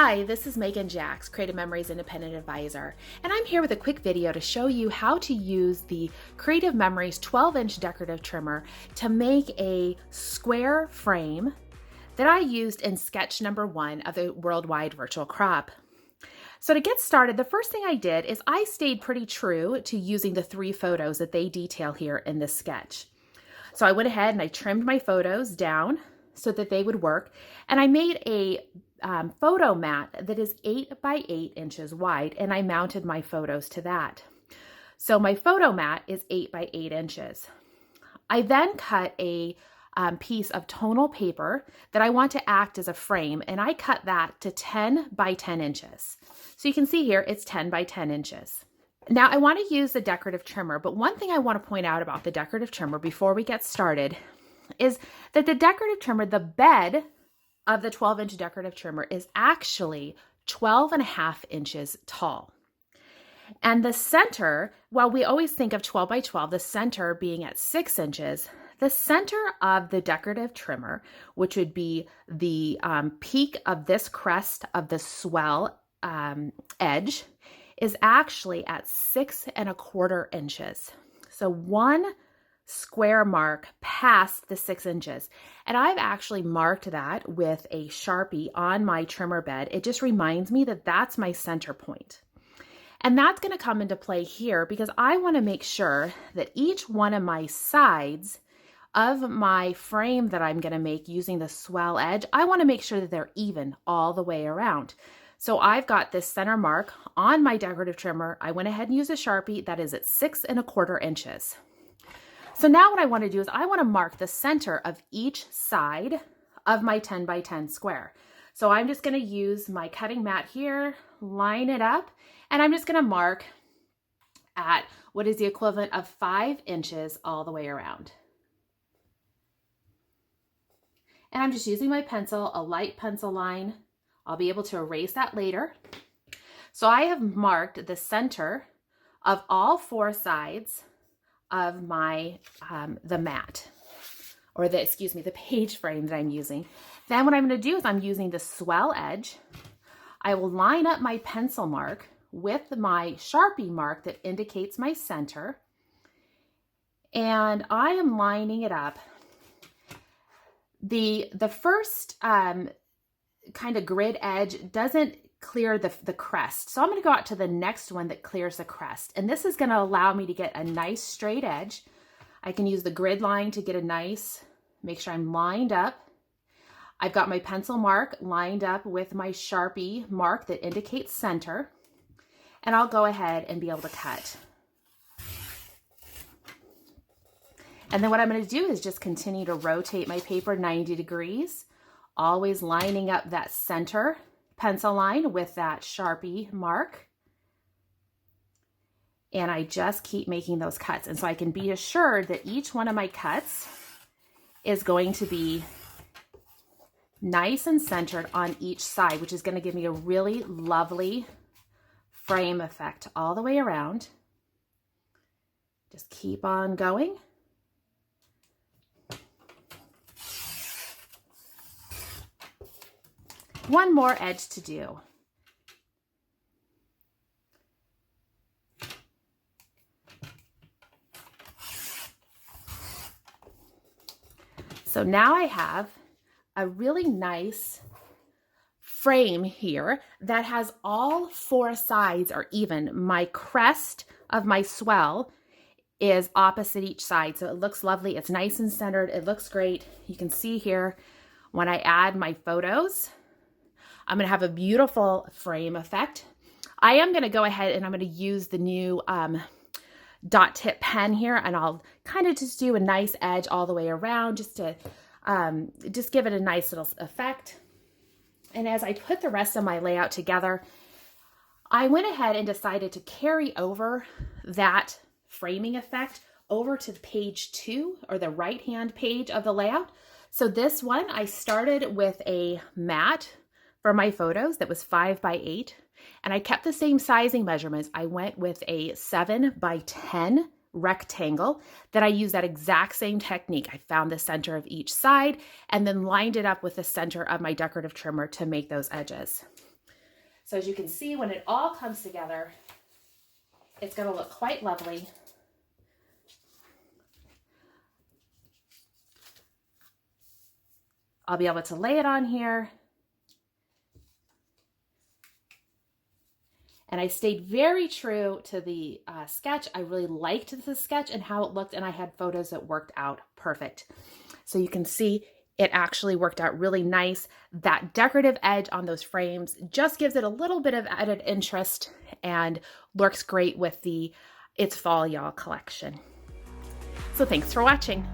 Hi, this is Megan Jacks, Creative Memories Independent Advisor, and I'm here with a quick video to show you how to use the Creative Memories 12-inch decorative trimmer to make a square frame that I used in sketch number 1 of the Worldwide Virtual Crop. So to get started, the first thing I did is I stayed pretty true to using the 3 photos that they detail here in this sketch. So I went ahead and I trimmed my photos down so that they would work, and I made a photo mat that is 8 by 8 inches wide, and I mounted my photos to that. So my photo mat is 8 by 8 inches. I then cut a piece of tonal paper that I want to act as a frame, and I cut that to 10 by 10 inches. So you can see here it's 10 by 10 inches. Now I want to use the decorative trimmer, but one thing I want to point out about the decorative trimmer before we get started is that the decorative trimmer, the bed of the 12-inch decorative trimmer is actually 12.5 inches tall. And the center, while we always think of 12 by 12, the center being at 6 inches, the center of the decorative trimmer, which would be the peak of this crest of the swell edge, is actually at 6.25 inches. So one square mark past the 6 inches. And I've actually marked that with a Sharpie on my trimmer bed. It just reminds me that that's my center point. And that's going to come into play here because I want to make sure that each one of my sides of my frame that I'm going to make using the swell edge, I want to make sure that they're even all the way around. So I've got this center mark on my decorative trimmer. I went ahead and used a Sharpie that is at 6.25 inches. So now what I want to do is I want to mark the center of each side of my 10 by 10 square. So I'm just going to use my cutting mat here, line it up, and I'm just going to mark at what is the equivalent of 5 inches all the way around. And I'm just using my pencil, a light pencil line. I'll be able to erase that later. So I have marked the center of all 4 sides of my the mat, or the page frame that I'm using. Then what I'm going to do is I'm using the swell edge. I will line up my pencil mark with my Sharpie mark that indicates my center, and I am lining it up. The first kind of grid edge doesn't clear the crest. So I'm going to go out to the next one that clears the crest. And this is going to allow me to get a nice straight edge. I can use the grid line to get a nice, make sure I'm lined up. I've got my pencil mark lined up with my Sharpie mark that indicates center. And I'll go ahead and be able to cut. And then what I'm going to do is just continue to rotate my paper 90 degrees, always lining up that center pencil line with that Sharpie mark. And I just keep making those cuts. And so I can be assured that each one of my cuts is going to be nice and centered on each side, which is going to give me a really lovely frame effect all the way around. Just keep on going. One more edge to do. So now I have a really nice frame here that has all 4 sides are even. My crest of my swell is opposite each side. So it looks lovely. It's nice and centered. It looks great. You can see here when I add my photos, I'm going to have a beautiful frame effect. I am going to go ahead and I'm going to use the new dot tip pen here, and I'll kind of just do a nice edge all the way around just to just give it a nice little effect. And as I put the rest of my layout together, I went ahead and decided to carry over that framing effect over to page 2, or the right-hand page of the layout. So this one, I started with a mat for my photos that was 5 by 8, and I kept the same sizing measurements. I went with a 7 by 10 rectangle that I used that exact same technique. I found the center of each side and then lined it up with the center of my decorative trimmer to make those edges. So as you can see, when it all comes together, it's going to look quite lovely. I'll be able to lay it on here. And I stayed very true to the sketch. I really liked the sketch and how it looked, and I had photos that worked out perfect. So you can see it actually worked out really nice. That decorative edge on those frames just gives it a little bit of added interest and works great with the It's Fall Y'all collection. So thanks for watching.